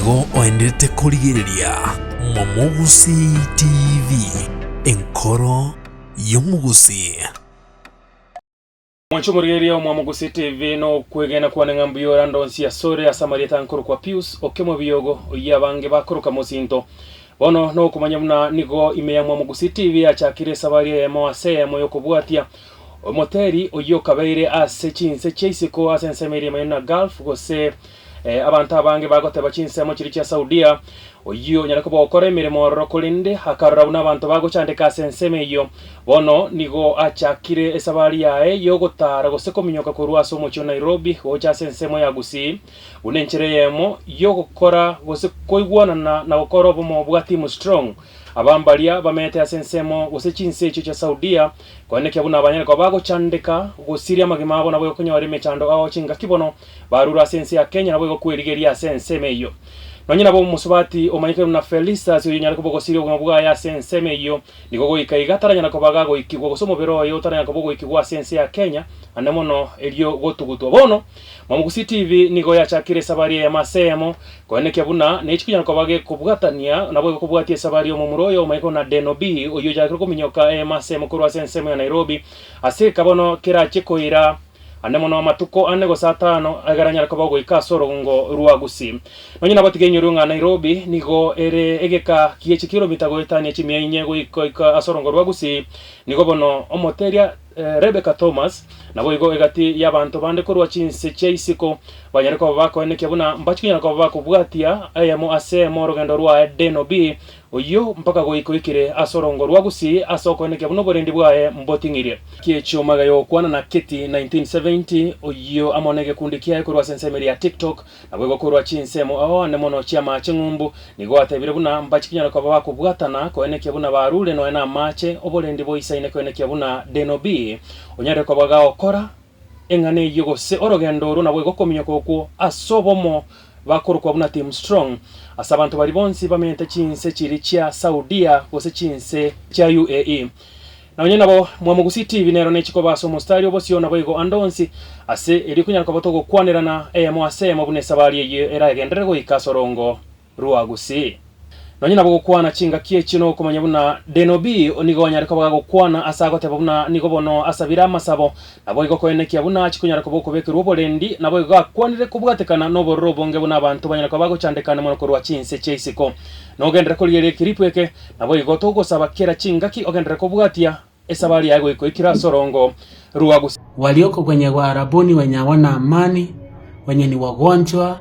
nigo oendete kurigiriria Mwamugusi TV enkoro y'omugusi. Mwancho murigeria Mwamugusi TV no kwegena kwa ngambu yorando nsia sore asamarieta nkuru kwa Pius okemo biyogo yabange bakoroka musinto bono no kumanya muna nigo imeya Mwamugusi TV achakire sabari ya mwase moyo kubwatia moteri oyo kabaire ase chinse cheisiko asensemeri mayona Gulf gose abantu abange bagote bachinse mo chiri cha Saudia oyo nyara kuba okore mirimo rokolinde hakarura n'abantu bagochandika asenseme iyo bono nigo achakire esabari yae yo gotara gose kominyoka kurwaso mo cyo Nairobi gocha sensemo ya Gusii unenchereyemo yo gukora gose koigwana na gukora bomo bwa Team Strong abambalia bamete asensemo gose chinse echo cha Saudia kwaneke abuna abanyana ko bagochandika gosiria magima abo nabo yokonya wari mechando aho chinga kibono barura sense ya Kenya nabo kwerigeria senseme iyo nonyina bo musubati omanyike na Felista cyo nyara ko bogosirio gwa bwa ya senseme iyo nigo ikaiga taranya ko bagago ikigwa gosomo bero yo taranya ko bogo ikigwa sense ya Kenya andamono elio gotugutu bono Mwamugusi TV nigo yachakire sabari ya masemo kwaneke abuna nechikunya ko bage kubwatania nabo kubwatie sabari yo mumuroyo omanyiko na Denobi oyo jakiro kominyoka masemo kurwa sensemo ya Nairobi ase kabono kira chikoira andamono amatuko anego saa 5 agaranya ko bago ikasoro ngo ruwa Gusii nonyina batigenyo nga Nairobi nigo ere egeka kiye kilomita go etani chimia inyego iko asoro ngo ruwa Gusii nigo bono omoteria Rebecca Thomas nabo igo egati yabantu bande kurwa chinse cheisiko banyariko bako eneke buna mbachikinya ko bako bwatia ayamo ase mo rugendo rwa Denobi oyo mpaka go ikikire asorongo rwa Gusii asoko eneke buno borendi bwae mbotingire kiecho magayo kwana na kiti 1970 oyo amonege kundikia kurwa sensemeri ya TikTok nabo igo kurwa chinsemo aho nemono chiama chingumbu nigo atebire buna mbachikinya ko bako bwatana ko eneke buna barule no ena mache oborendi boisaine ko eneke buna Denobi onyare ko bagao kora engane yogose orogendo runa bwe gokominyoko ko asobomo bakorwa buna Team Strong asabantu bari bonsi bamente chinse chiri cha Saudia gose chinse cha UAE na onyena bo Mwamugusi TV nero nechiko baso mostari obosi ona boigo andonsi ase eri kunya ko botogo kwanirana mwase mabune sabari ye era gendere go ikasorongo ruwa Gusii nonyina bo kwana chinga kie chino komanya buna Denobi onigo wanyare ko bago kwana asago te buna nigo bono asabira masabo nabo igo koeneki abuna chikunyara ko boko beke rubolendi nabo igo akwanire kubwatekana no borobo nge buna abantu banyara ko bago chandekana mono korwa chinse cheisiko no gendere ko liere kiripweke nabo igo togo sabakera chinga ki ogendere ko bwatia esabari yago iko ikira sorongo ruwa Gusii walioko kwenye Waarabuni wenye hawana amani wenye ni wagonjwa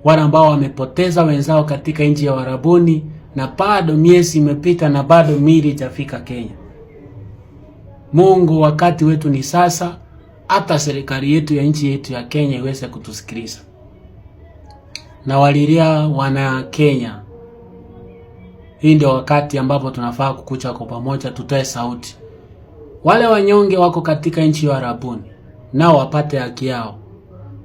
wale ambao wamepoteza wenzao katika nchi ya Waarabuni na bado miezi imepita na bado mili itafika Kenya. Mungu, wakati wetu ni sasa, hata serikali yetu ya nchi yetu ya Kenya iweze kutusikiliza. Na walilia wana Kenya. Hii ndio wakati ambapo tunafaa kukucha kwa pamoja tutoe sauti. Wale wanyonge wako katika nchi ya Waarabuni nao wapate haki yao.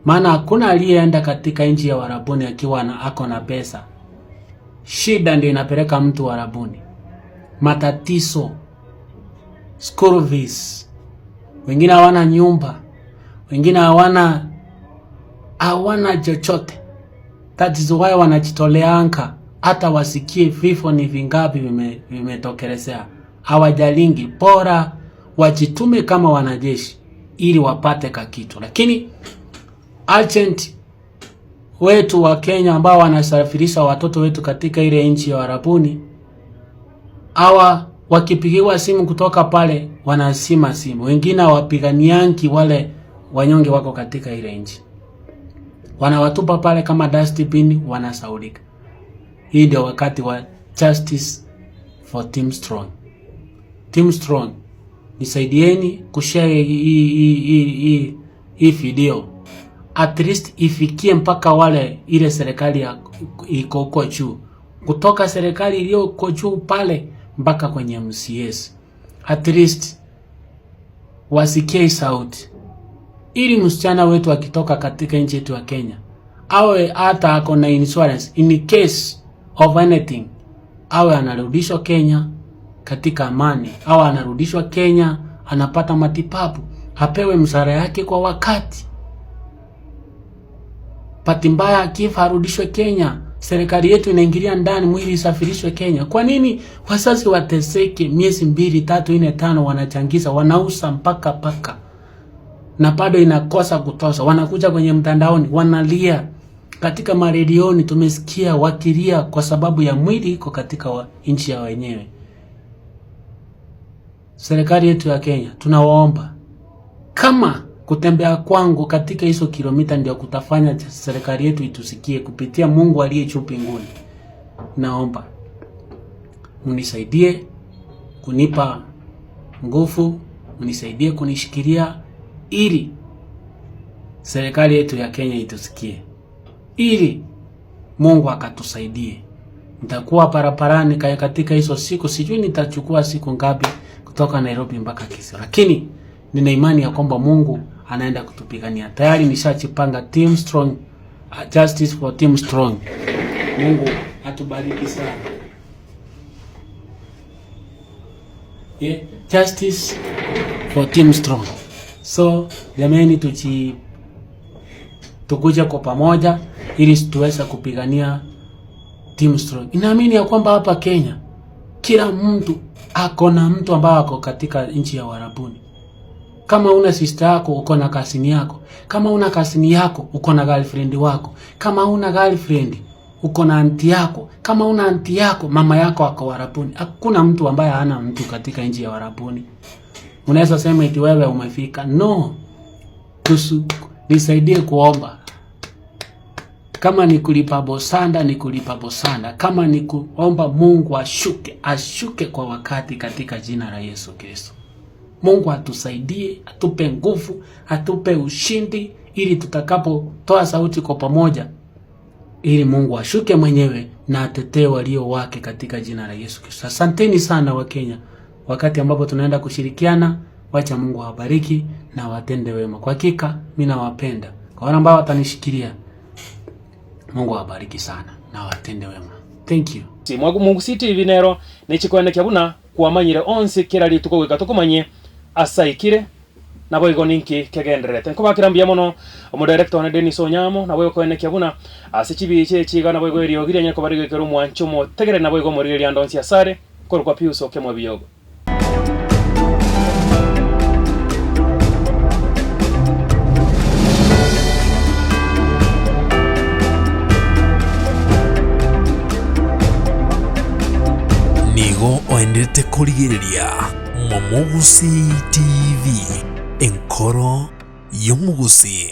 Maana hakuna aliyeenda katika nchi ya Waarabuni akiwa ako na pesa. Shida ndio inapeleka mtu Waarabuni. Matatizo, school fees, wengine hawana nyumba, wengine hawana chochote. That is why wanajitoleanga hata wasikie vifo ni vingapi vimetokelezea. Hawajalingi, bora wajitume kama wanajeshi ili wapate kakitu. Lakini agent wetu wa Kenya ambao wanasafirisha watoto wetu katika ile nchi ya Waarabuni, hawa wakipigiwa simu kutoka pale wanasima simu. Wengine wapiganianki wale wanyonge wako katika ile nchi. Wanawatupa pale kama dustbin, wanasaulika. Hii ndio wakati wa justice for Team Strong. Team Strong, nisaidieni kushare hii video. At least ifikie mpaka wale ile serikali ya iko huko juu. Kutoka serikali iliyo huko juu pale mpaka kwenye MCS. At least wasikie sauti. Ili msichana wetu akitoka katika nchi yetu ya Kenya awe hata ako na insurance in case of anything, awe anarudishwa Kenya katika amani, au anarudishwa Kenya anapata matibabu, apewe msara yake kwa wakati. Pati mbaya akifa arudishwe Kenya, serikali yetu inaingilia ndani mwili isafirishwe Kenya. Kwa nini wazazi wateseke miezi 2, 3, 4, 5 wanachangiza, wanauza mpaka paka na bado inakosa kutosha? Wanakuja kwenye mtandaoni wanalia, katika maredioni tumesikia wakilia kwa sababu ya mwili iko katika nchi ya wenyewe. Serikali yetu ya Kenya, tunawaomba, kama kutembea kwangu katika hizo kilomita ndio kutafanya serikali yetu itusikie kupitia Mungu aliye juu mbinguni, naomba mnisaidie kunipa nguvu, mnisaidie kunishikilia ili serikali yetu ya Kenya itusikie, ili Mungu akatusaidie. Nitakuwa barabarani katika hizo siku, sijui nitachukua siku ngapi kutoka Nairobi mpaka Kisii, lakini nina imani ya kwamba Mungu anaenda kutupigania. Tayari nishachipanga Team Strong, Justice for Team Strong. Mungu atubariki sana. Yeah, Justice for Team Strong. So, jamani, tukuja kwa pamoja ili tuweze kupigania Team Strong. Inaamini ya kwamba hapa Kenya kila mtu ako na mtu ambaye ako katika nchi ya Warabuni. Kama una sister yako uko na kasini yako, kama una kasini yako uko na girlfriend wako, kama una girlfriend uko na aunti yako, kama una aunti yako mama yako ako Warabuni. Hakuna mtu ambaye hana mtu katika nchi ya Warabuni. Unaweza sema eti wewe umefika. No. Nisaidie kuomba. Kama ni kulipa bosanda, ni kulipa bosanda. Kama ni kuomba Mungu ashuke kwa wakati katika jina la Yesu Kristo. Mungu atusaidie, atupe nguvu, atupe ushindi ili tutakapotoa sauti kwa pamoja, ili Mungu ashuke mwenyewe na atetee walio wake katika jina la Yesu Kristo. Asanteni sana wa Kenya. Wakati ambapo tunaenda kushirikiana, wacha Mungu awabariki na watende wema. Kwa hakika mimi nawapenda. Kwa wale ambao watanishikilia, Mungu awabariki sana na watende wema. Thank you. Mwagu Mungu TV nero nichikwene kyabuna kwamanyire onse kirali tukogweka tukomanye asaikire nabo igo ninki kegenderete nko bakirambia mono omu director na Dennis Onyamo nabo yokwene kyabuna asichibi chiga nabo igo eriogire nyako bari gekero mwancho mo tegere nabo igo muri ria ndonsi asare koro kwa Pius okemo biyogo. Nigo oendete kurigiriria Momogusi TV, enkoro y'omugusi.